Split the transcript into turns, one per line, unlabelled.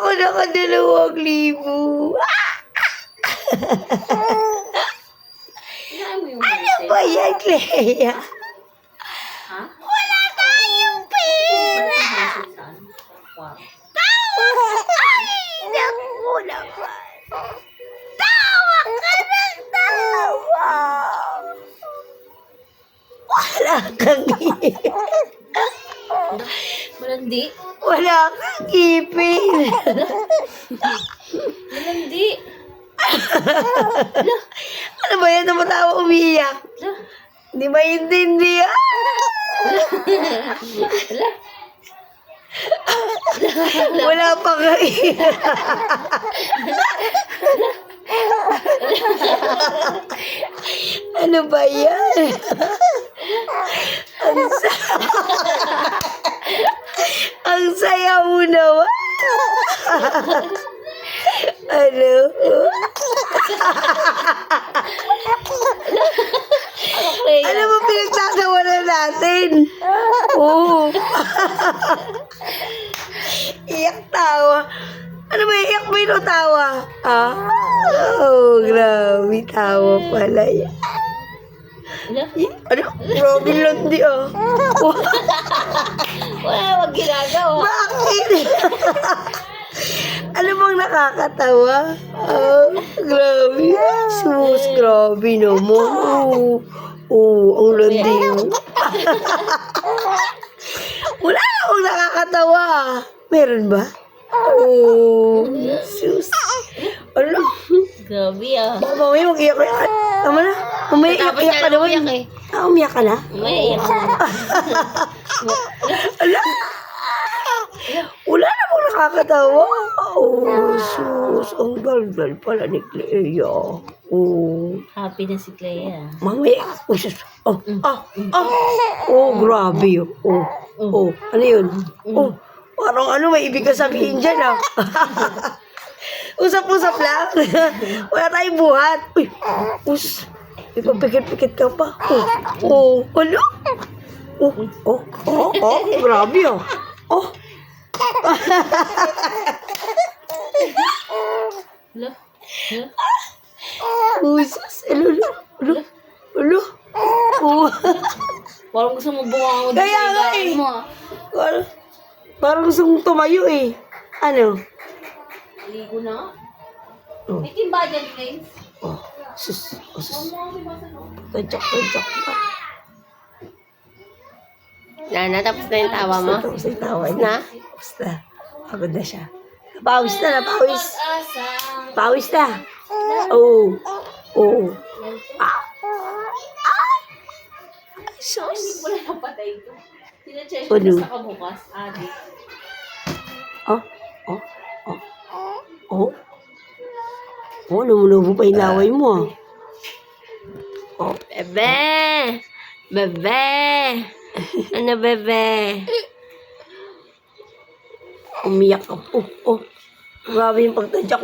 ako naka2,000. Ano ba yan, Clea?
Ha?
Wala tayong pera. Tawa ka. Ay, naku naman. Tawa ka ng tawa. Wala kang ngipin.
Malandi.
Wala kang ngipin.
Malandi.
Ano ba yan? Tumatawa umiiyak. Hindi maintindihan. Wala pa nga Ano ba yan? Ang saya mo naman. Ano? Ano ba pinagtatawanan natin? Oo. Iyak tawa. Ano ba iyak mo yung tawa? Ah? Oh, grabe. Tawa pala yan. Ano? Grabe lang di ah.
Wala wag ginagawa.
Bakit? Ano bang nakakatawa? Ah, grabe. Sus, grabe naman. Ang landi mo. Wala akong nakakatawa. Meron ba? Sus. Ano?
Grabe ah.
Baka mamaya mag-iyak ka. Tama na. Mamaya iyak ka naman. Umiyak ka na?
May iyak na.
Ala. Wala namang nakakatawa. Sus. Ang dal-dal pala ni Clea.
Happy na si Clea.
Mamaya. Sus. Grabe. Ano yun? Parang ano, may ibig ka sabihin dyan ah. Usap-usap lang. Wala tayong buhat. Uy, ipapikit-pikit ka pa. Ano? Grabe ah.
Hala?
Sus, Alo.
Parang gusto mo bunga ako
Kaya nga eh.
mo ah.
Parang gusto kong tumayo eh. Ano?
Ligo na.
Oh.
May timba dyan, friends.
Sus. Tadyak pa.
Natapos na yung tawa mo?
Tapos yung tawa niya. Tapos na. Pagod na siya. Napawis na. Pawis na. Oo.
Hindi ko lang napatay ito. Sina-check
Ano?
ko sa kabukas. Adi.
Lumulobo pa yung laway mo ah.
Bebe! Ano, bebe?
Umiyak ka. Grabe yung pagtadyak